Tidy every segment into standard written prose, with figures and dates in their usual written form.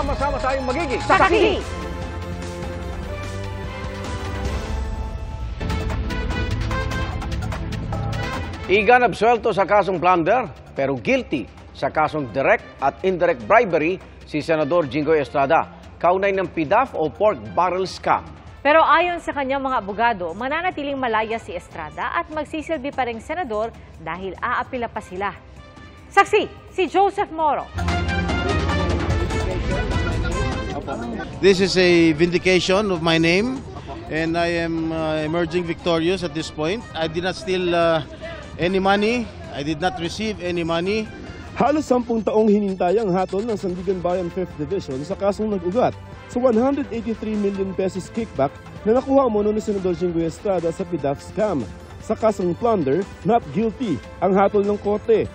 Sama-sama tayong magiging saksi! Igan absuelto sa kasong plunder, pero guilty sa kasong direct at indirect bribery si Senador Jinggoy Estrada, kaunay ng PDAF o pork barrel scam. Pero ayon sa kanyang mga abogado, mananatiling malaya si Estrada at magsisilbi pa ring senador dahil aapila pa sila. Saksi, si Joseph Moro. This is a vindication of my name and I am emerging victorious at this point. I did not steal any money. I did not receive any money. Halos 10 taong hinintay ang hatol ng Sandigan Bayan 5th Division sa kasong nag-ugat sa 183 million pesos kickback na nakuha mo ni Senador Jinggoy Estrada sa PDAF scam. Sa kasong plunder, not guilty ang hatol ng korte.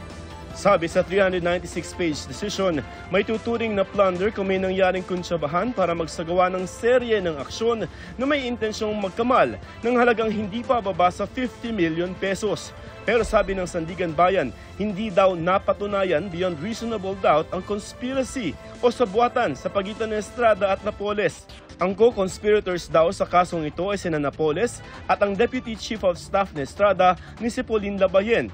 Sabi sa 396-page decision, may tuturing na plunder kung may nangyaring kuntsabahan para magsagawa ng serye ng aksyon na may intensyong magkamal ng halagang hindi pa baba sa 50 million pesos. Pero sabi ng Sandigan Bayan, hindi daw napatunayan beyond reasonable doubt ang conspiracy o sabuatan sa pagitan ng Estrada at Napoles. Ang co-conspirators daw sa kasong ito ay sina Napoles at ang Deputy Chief of Staff ni Estrada ni si Pauline Labayen.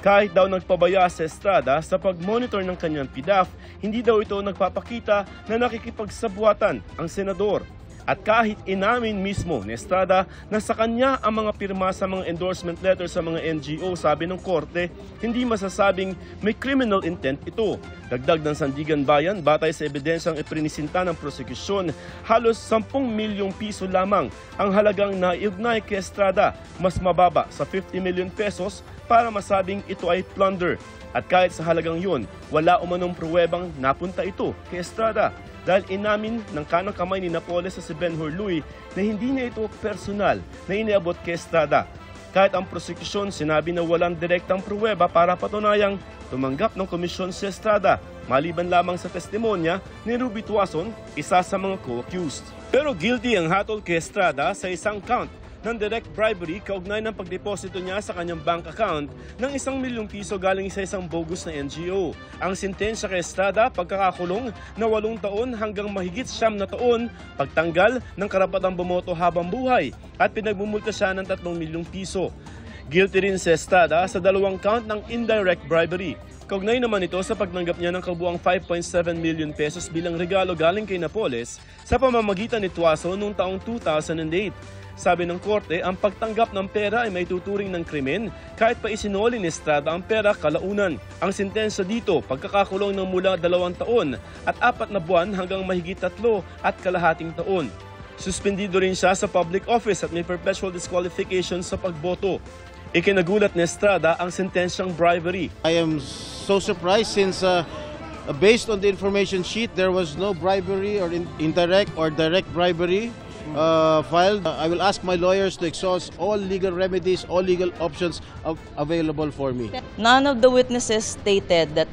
Kahit daw nagpabaya sa Estrada sa pag-monitor ng kanyang PDAF, hindi daw ito nagpapakita na nakikipagsabuatan ang senador. At kahit inamin mismo ni Estrada na sa kanya ang mga pirma sa mga endorsement letter sa mga NGO, sabi ng korte, hindi masasabing may criminal intent ito. Dagdag ng Sandigan Bayan, batay sa ebidensyang iprinisinta ng prosekusyon, halos 10 milyong piso lamang ang halagang naiugnay kay Estrada, mas mababa sa 50 million pesos para masabing ito ay plunder. At kahit sa halagang yun, wala umanong pruwebang napunta ito kay Estrada. Dahil inamin ng kanang kamay ni Napoles sa si Ben-Hur Luis na hindi niya ito personal na iniabot kay Estrada. Kahit ang prosekusyon sinabi na walang direktang pruweba para patunayang tumanggap ng komisyon si Estrada, maliban lamang sa testimonya ni Ruby Tuason, isa sa mga co-accused. Pero guilty ang hatol kay Estrada sa isang count ng direct bribery kaugnay ng pagdeposito niya sa kanyang bank account ng 1 milyong piso galing sa isang bogus na NGO. Ang sentensya kay Estrada, pagkakakulong na 8 taon hanggang mahigit 9 na taon, pagtanggal ng karapatang bumoto habang buhay at pinagbumulta siya ng 3 milyong piso. Guilty rin si Estrada sa 2 count ng indirect bribery. Kaugnay naman ito sa pagnanggap niya ng kabuang 5.7 million pesos bilang regalo galing kay Napoles sa pamamagitan ni Tuaso noong taong 2008. Sabi ng korte, ang pagtanggap ng pera ay may tuturing ng krimen kahit pa isinoli ni Estrada ang pera kalaunan. Ang sentensya dito, pagkakakulong ng mula 2 taon at 4 na buwan hanggang mahigit 3 at kalahating taon. Suspendido rin siya sa public office at may perpetual disqualification sa pagboto. Ikinagulat ni Estrada ang sentensyang bribery. I am so surprised since based on the information sheet, there was no bribery or indirect or direct bribery filed. I will ask my lawyers to exhaust all legal remedies, all legal options available for me. None of the witnesses stated that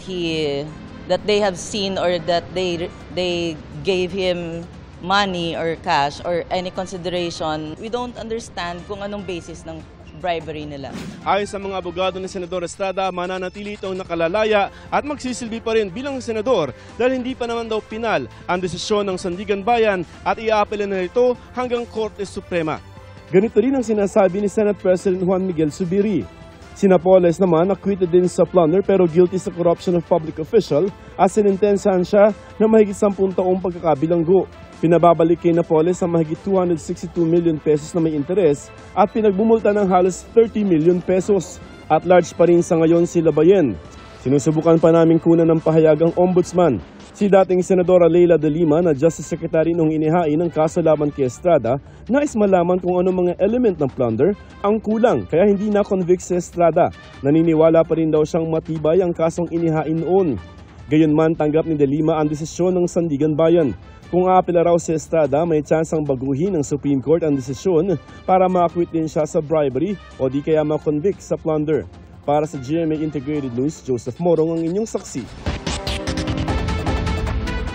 they have seen or that they gave him money or cash or any consideration. We don't understand kung anong basis ng bribery nila. Ayon sa mga abogado ni Senador Estrada, mananatili itong nakalalaya at magsisilbi pa rin bilang senador dahil hindi pa naman daw pinal ang desisyon ng Sandigan Bayan at iaapela na ito hanggang Korte Suprema. Ganito rin ang sinasabi ni Senate President Juan Miguel Zubiri. Si Napoles naman acquitted din sa plunder pero guilty sa corruption of public official at sinintensyahan siya na mahigit 10 taong pagkakabilanggo. Pinababalik kay Napoles ang mahigit 262 million pesos na may interes at pinagbumulta ng halos 30 million pesos. At large pa rin sa ngayon si Labayen. Sinusubukan pa namin kunan ng pahayagang ombudsman. Si dating Senadora Leila de Lima na Justice Secretary nung inihain ng kaso laban kay Estrada, nais malaman kung ano mga element ng plunder ang kulang kaya hindi na-convict si Estrada. Naniniwala pa rin daw siyang matibay ang kasong inihain noon. Gayunman tanggap ni de Lima ang desisyon ng Sandigan Bayan. Kung aapela raw si Estrada, may tsansang baguhin ng Supreme Court ang desisyon para ma-acquit din siya sa bribery o di kaya ma-convict sa plunder. Para sa GMA Integrated News, Joseph Morong ang inyong saksi.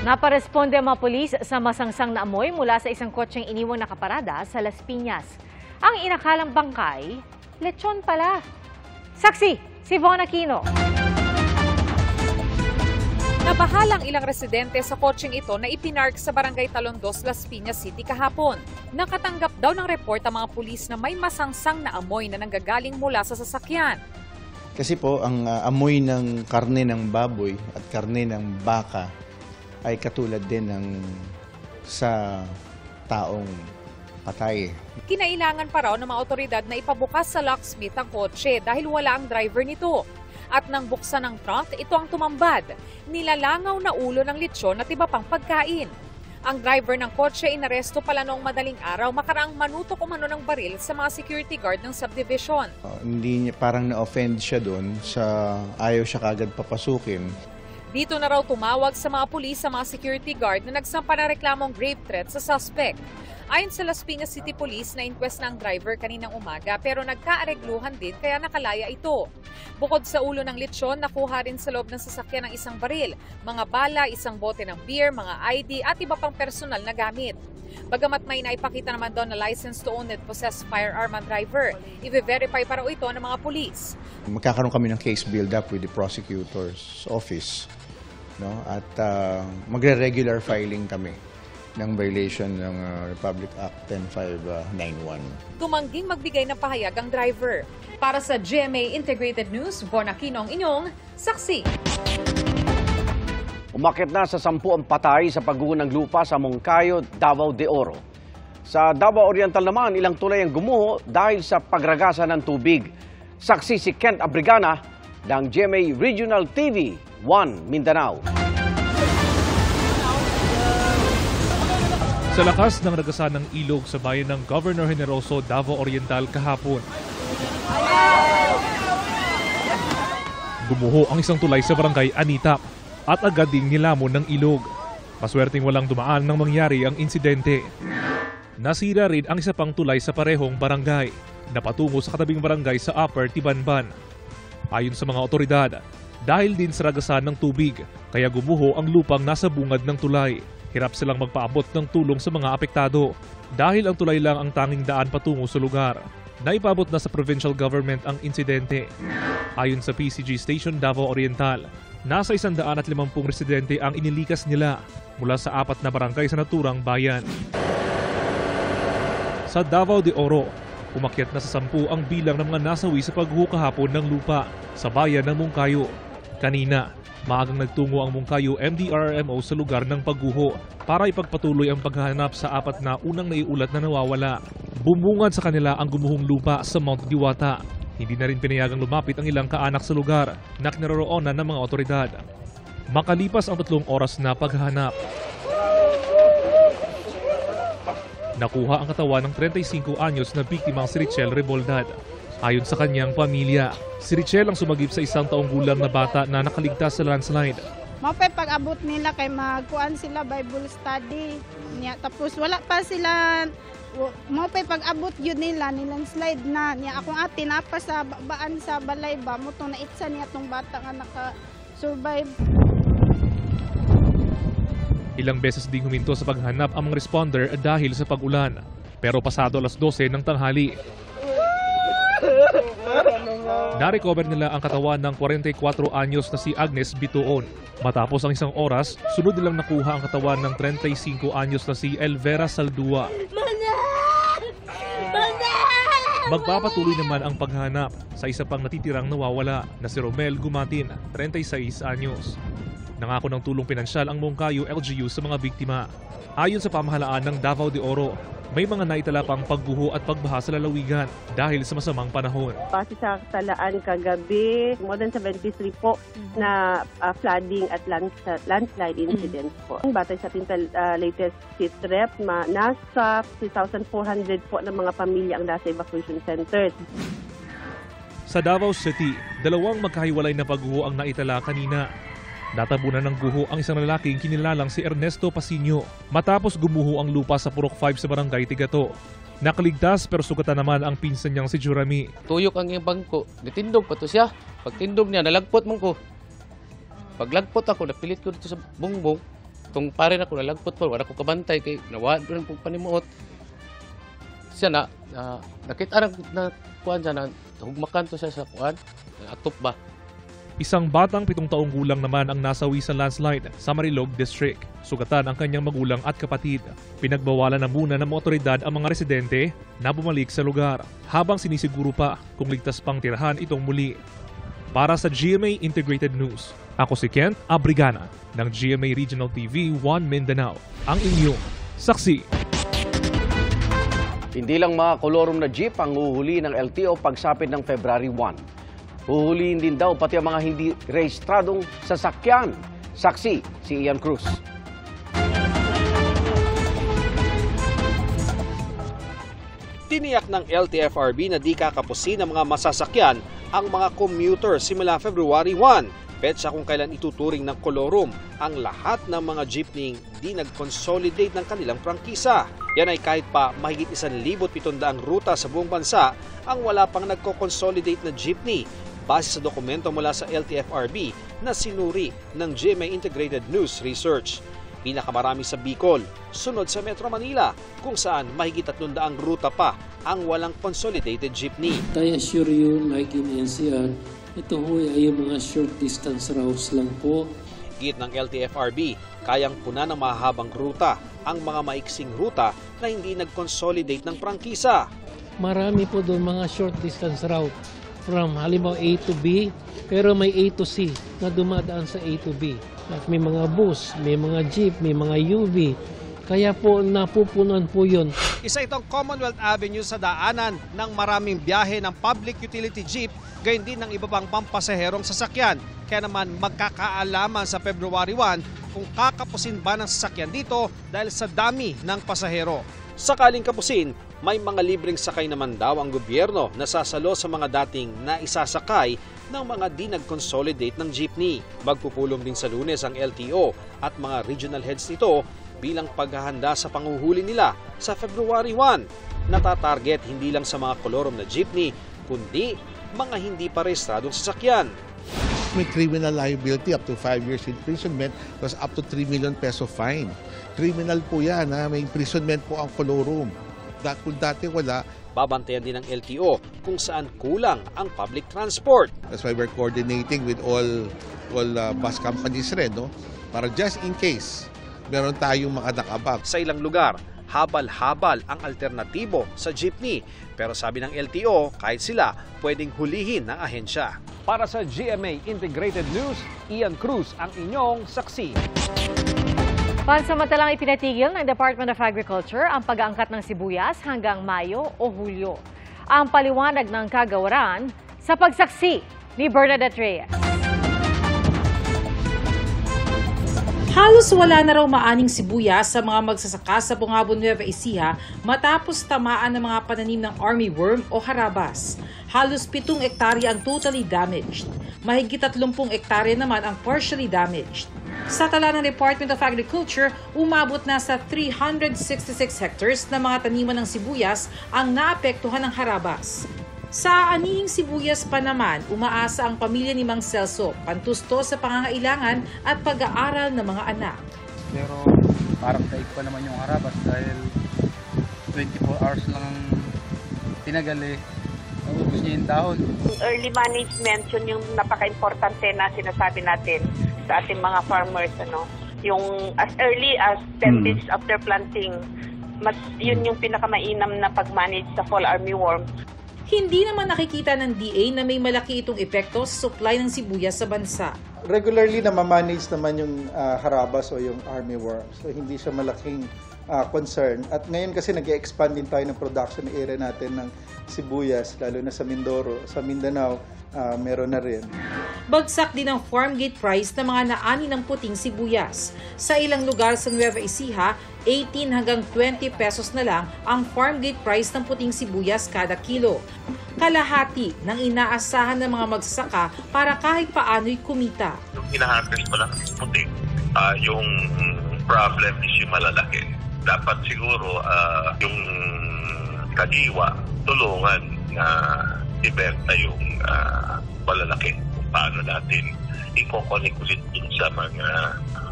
Naparesponde ang mga pulis sa masangsang na amoy mula sa isang kotseng iniwang nakaparada sa Las Piñas. Ang inakalang bangkay, lechon pala. Saksi, si Von Aquino. Nabahalang ilang residente sa kotseng ito na ipinark sa Barangay Talondos, Las Piñas City kahapon. Nakatanggap daw ng report ang mga pulis na may masangsang na amoy na nanggagaling mula sa sasakyan. Kasi po, ang amoy ng karne ng baboy at karne ng baka ay katulad din ng sa taong patay. Kinailangan pa raw ng mga otoridad na ipabukas sa locksmith ang kotse dahil wala ang driver nito. At nang buksan ng trunk, ito ang tumambad. Nilalangaw na ulo ng lechon at iba pang pagkain. Ang driver ng kotse inaresto pala noong madaling araw makaraang manutok umano ng baril sa mga security guard ng subdivision. Hindi niya, parang na-offend siya doon sa ayaw siya kagad papasukin. Dito na raw tumawag sa mga pulis sa mga security guard na nagsampa ng reklamong grave threat sa suspect. Ayon sa Las Piñas City Police, na-inquest na ang driver kaninang umaga pero nagkaaregluhan din kaya nakalaya ito. Bukod sa ulo ng lechon, nakuha rin sa loob ng sasakyan ng isang baril, mga bala, isang bote ng beer, mga ID at iba pang personal na gamit. Bagamat may naipakita naman daw na license to own and possess firearm ang driver, i-verify pa raw ito ng mga pulis. Magkakaroon kami ng case build-up with the prosecutor's office. No? At magre-regular filing kami ng violation ng Republic Act 10591. Tumangging magbigay ng pahayag ang driver. Para sa GMA Integrated News, Bon Aquino ang inyong saksi. Umakyat na sa 10 ang patay sa pagguho ng lupa sa Moncayo, Davao de Oro. Sa Davao Oriental naman, ilang tulay ang gumuho dahil sa pagragasa ng tubig. Saksi si Kent Abrigana ng GMA Regional TV 1 Mindanao. Sa lakas ng ragasan ng ilog sa bayan ng Governor Generoso, Davao Oriental kahapon. Gumuho ang isang tulay sa barangay Anitap at agad ding nilamon ng ilog. Maswerteng walang dumaan nang mangyari ang insidente. Nasira rin ang isa pang tulay sa parehong barangay na patungo sa katabing barangay sa Upper Tibanban. Ayon sa mga otoridad, dahil din sa ragasan ng tubig, kaya gumuho ang lupang nasa bungad ng tulay. Hirap silang magpaabot ng tulong sa mga apektado dahil ang tulay lang ang tanging daan patungo sa lugar. Naipabot na sa provincial government ang insidente. Ayon sa PCG Station Davao Oriental, nasa 150 residente ang inilikas nila mula sa 4 na barangay sa naturang bayan. Sa Davao de Oro, umakyat na sa 10 ang bilang ng mga nasawi sa pagguho kahapon ng lupa sa bayan ng Moncayo. Kanina, maagang nagtungo ang Moncayo MDRRMO sa lugar ng pagguho para ipagpatuloy ang paghahanap sa 4 na unang naiulat na nawawala. Bumungad sa kanila ang gumuhong lupa sa Mount Diwata. Hindi na rin pinayagang lumapit ang ilang kaanak sa lugar na kinaroroonan ng mga otoridad. Makalipas ang 3 oras na paghahanap, nakuha ang katawan ng 35 anyos na biktimang si Richel Reboldad. Ayon sa kanyang pamilya, si Richel ang sumagip sa 1 taong gulang na bata na nakaligtas sa landslide. Mapay pag-abot nila kay magkuan sila Bible study niya, tapos wala pa sila mapay pag-abot yun nila nilang slide na niya akong ate napa sa baan sa balay ba mo tong naitsa niya tong bata nga naka-survive. Ilang beses ding huminto sa paghanap ang mga responder dahil sa pag-ulan. Pero pasado alas 12 ng tanghali, na-recover nila ang katawan ng 44 anyos na si Agnes Bituon. Matapos ang 1 oras, sunod nilang nakuha ang katawan ng 35 anyos na si Elvera Saldua. Magpapatuloy naman ang paghanap sa isa pang natitirang nawawala na si Romel Gumatin, 36 anyos. Nangako ng tulong pinansyal ang Moncayo LGU sa mga biktima. Ayon sa pamahalaan ng Davao de Oro, may mga naitala pang pagguho at pagbaha sa lalawigan dahil sa masamang panahon. Base sa talaan kagabi, more than 73 po na flooding at landslide incidents po. Batay sa ating latest SITREP, nasa 3,400 po ng mga pamilya ang nasa evacuation centers. Sa Davao City, 2 magkahiwalay na pagguho ang naitala kanina. Natabunan ng guho ang isang lalaking kinilalang si Ernesto Pasinio matapos gumuho ang lupa sa Purok 5 sa barangay Tigato. Nakaligtas pero sugatan naman ang pinsan niyang si Jurami. Tuyok ang iyang bangko, nitindog pa to siya. Pag tindog niya, nalagpot man ko. Paglagpot ako, napilit ko dito sa bungbong. Itong pare na ko, nalagpot pa, wala ko kabantay kay nawaan ko ng panimuot. Siya nakita na kuhaan siya na hugmakan to siya sa kuhaan, atop ba. Isang batang 7 taong gulang naman ang nasawi sa landslide sa Marilog District. Sugatan ang kanyang magulang at kapatid. Pinagbawalan na muna ng mga otoridad ang mga residente na bumalik sa lugar habang sinisiguro pa kung ligtas pang tirahan itong muli. Para sa GMA Integrated News, ako si Kent Abrigana ng GMA Regional TV 1 Mindanao, ang inyong saksi. Hindi lang mga kolorum na jeep ang huhuli ng LTO pagsapit ng February 1. Huhulihin din daw pati ang mga hindi rehistradong sasakyan. Saksi si Ian Cruz. Tiniyak ng LTFRB na di kakapusin ng mga masasakyan ang mga commuter simula February 1. Petsa kung kailan ituturing ng kolorum ang lahat ng mga jeepney di nag-consolidate ng kanilang prangkisa. Yan ay kahit pa mahigit 1,700 ruta sa buong bansa ang wala pang nagko-consolidate na jeepney base sa dokumento mula sa LTFRB na sinuri ng GMA Integrated News Research. Pinakamarami sa Bicol, sunod sa Metro Manila, kung saan mahigit 300 ruta pa ang walang consolidated jeepney. I assure you, like in NCR, ito ho ay mga short distance routes lang po. Git ng LTFRB, kayang puna ng mahabang ruta ang mga maiksing ruta na hindi nag-consolidate ng prangkisa. Marami po doon mga short distance route from halimbawa A to B, pero may A to C na dumadaan sa A to B. At may mga bus, may mga jeep, may mga UV. Kaya po napupunan po yun. Isa itong Commonwealth Avenue sa daanan ng maraming biyahe ng public utility jeep, gayon din ng iba pang pampasaherong sasakyan. Kaya naman magkakaalaman sa February 1 kung kakapusin ba ng sasakyan dito dahil sa dami ng pasahero. Sakaling kapusin, may mga libreng sakay naman daw ang gobyerno na sasalo sa mga dating naisasakay ng mga di nag-consolidate ng jeepney. Magpupulong din sa Lunes ang LTO at mga regional heads nito bilang paghahanda sa panguhuli nila sa February 1. Natatarget hindi lang sa mga kolorum na jeepney, kundi mga hindi pa rehistradong sasakyan. May criminal liability up to 5 years imprisonment plus up to 3 million peso fine. Criminal po yan, ha? May imprisonment po ang kolorum. Kung dati wala. Babantayan din ng LTO kung saan kulang ang public transport. That's why we're coordinating with all bus companies rin, no? Para just in case meron tayong mga nakabak. Sa ilang lugar, habal-habal ang alternatibo sa jeepney. Pero sabi ng LTO, kahit sila, pwedeng hulihin ng ahensya. Para sa GMA Integrated News, Ian Cruz ang inyong saksi. Pansamantalang ipinatigil ng Department of Agriculture ang pag-aangkat ng sibuyas hanggang Mayo o Hulyo. Ang paliwanag ng kagawaran sa pagsaksi ni Bernadette Reyes. Halos wala na raw maaning sibuyas sa mga magsasaka sa Bungabon, Nueva Ecija matapos tamaan ng mga pananim ng armyworm o harabas. Halos 7 hektarya ang totally damaged. Mahigit 30 hektarya naman ang partially damaged. Sa tala ng Department of Agriculture, umabot na sa 366 hectares na mga taniman ng sibuyas ang naapektuhan ng harabas. Sa anihing sibuyas pa naman, umaasa ang pamilya ni Mang Celso, pantusto sa pangangailangan at pag-aaral ng mga anak. Pero parang daig pa naman yung harabas dahil 24 hours lang ang tinagal eh. Naubos niya yung dahon. Early management, yun yung napaka-importante na sinasabi natin sa ating mga farmers. Yung as early as 10 days after planting, yun yung pinakamainam na pag-manage sa fall armyworm. Hindi naman nakikita ng DA na may malaki itong epekto sa supply ng sibuyas sa bansa. Regularly na ma-manage naman yung harabas o yung armyworm. So hindi siya malaking concern. At ngayon kasi nag-expand din tayo ng production area natin ng sibuyas, lalo na sa Mindoro. Sa Mindanao, meron na rin. Bagsak din ang farm gate price ng mga naani ng puting sibuyas. Sa ilang lugar sa Nueva Ecija, 18 hanggang 20 pesos na lang ang farm gate price ng puting sibuyas kada kilo. Kalahati ng inaasahan ng mga magsasaka para kahit paano'y kumita. Yung hinaharvest pa lang puting, yung problem is yung malalaki. Dapat siguro yung kadiwa tulungan na ibenta yung malalaki. Kung paano natin i-connect ulit dun sa mga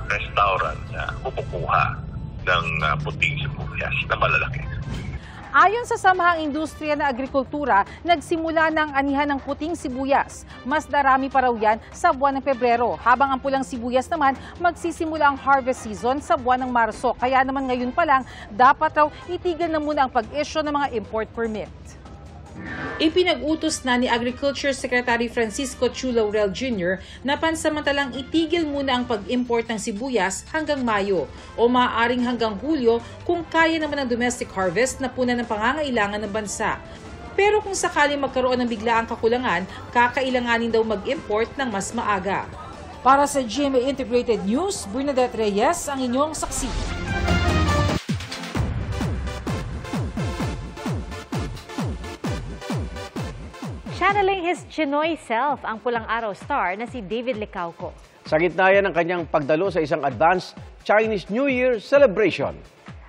restaurant na kumukuha ng puting sibuyas na malalaki. Ayon sa Samahang Industriya ng Agrikultura, nagsimula ng anihan ng puting sibuyas. Mas darami pa raw yan sa buwan ng Pebrero, habang ang pulang sibuyas naman magsisimula ang harvest season sa buwan ng Marso. Kaya naman ngayon pa lang, dapat raw itigil na muna ang pag-issue ng mga import permit. Ipinag-utos na ni Agriculture Secretary Francisco Chu Laurel Jr. na pansamantalang itigil muna ang pag-import ng sibuyas hanggang Mayo o maaaring hanggang Hulyo kung kaya naman ang domestic harvest na punan ng pangangailangan ng bansa. Pero kung sakaling magkaroon ng biglaang kakulangan, kakailanganin daw mag-import ng mas maaga. Para sa GMA Integrated News, Bernadette Reyes ang inyong saksi. Channeling his Chinoy self ang pulang araw star na si David Licauco. Sa gitna yan ng kanyang pagdalo sa isang advanced Chinese New Year celebration.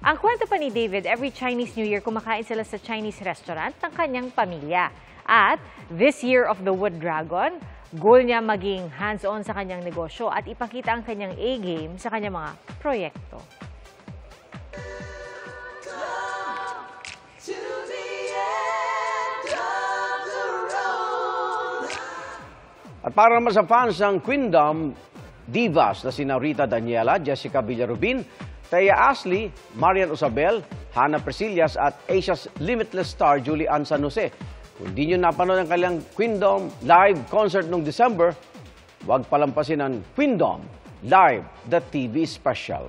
Ang kwento pa ni David, every Chinese New Year kumakain sila sa Chinese restaurant ng kanyang pamilya. At this year of the Wood Dragon, goal niya maging hands-on sa kanyang negosyo at ipakita ang kanyang A-game sa kanyang mga proyekto. At para naman sa fans ng Queendom, divas na sina Rita Daniela, Jessica Villarubin, Thea Ashley, Marian Osabel, Hannah Presillas at Asia's Limitless star Julie Ann San Jose. Kung di nyo napanood ang kanilang Queendom live concert noong December, huwag palampasin ang Queendom Live, the TV special.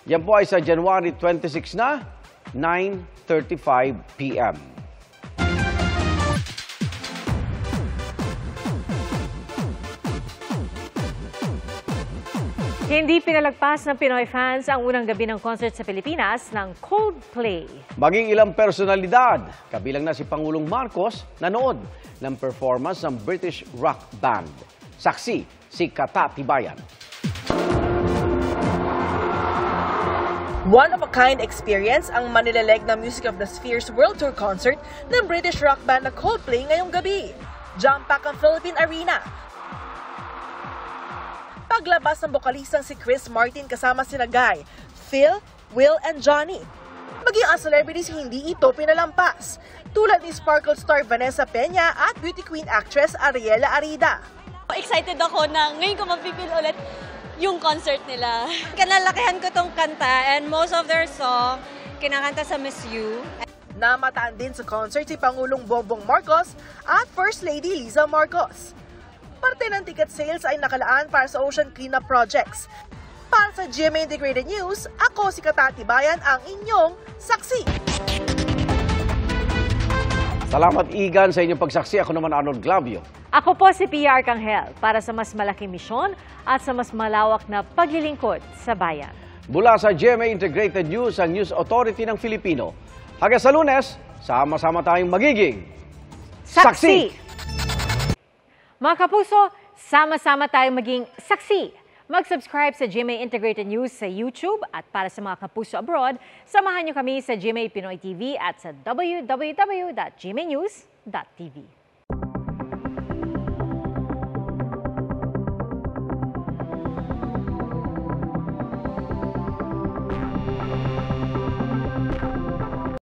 Yan po ay sa January 26 na, 9:35 p.m. Hindi pinalagpas ng Pinoy fans ang unang gabi ng concert sa Pilipinas ng Coldplay. Maging ilang personalidad, kabilang na si Pangulong Marcos, nanood ng performance ng British rock band. Saksi, si Kata Tibayan. One-of-a-kind experience ang manilaleg na Music of the Spheres World Tour concert ng British rock band na Coldplay ngayong gabi. Jam-pack ang Philippine Arena. Paglabas ng bokalistang si Chris Martin kasama sina Guy, Phil, Will, and Johnny. Maging ang celebrities hindi ito pinalampas, tulad ni Sparkle star Vanessa Peña at beauty queen actress Ariela Arida. Excited ako na ngayon ko mapipil ulit yung concert nila. Kinalakihan ko tong kanta and most of their song kinakanta sa Miss You. Namataan din sa concert si Pangulong Bongbong Marcos at First Lady Liza Marcos. Parte ng ticket sales ay nakalaan para sa ocean cleanup projects. Para sa GMA Integrated News, ako si Kata Tibayan ang inyong saksi. Salamat Igan sa inyong pagsaksi. Ako naman Arnold Glavio. Ako po si Pia Arcangel para sa mas malaking misyon at sa mas malawak na paglilingkod sa bayan. Mula sa GMA Integrated News, ang News Authority ng Filipino. Hanggang sa Lunes, sama-sama tayong magiging saksi! Mga kapuso, sama-sama tayong maging saksi. Mag-subscribe sa GMA Integrated News sa YouTube at para sa mga kapuso abroad, samahan niyo kami sa GMA Pinoy TV at sa www.gmanews.tv.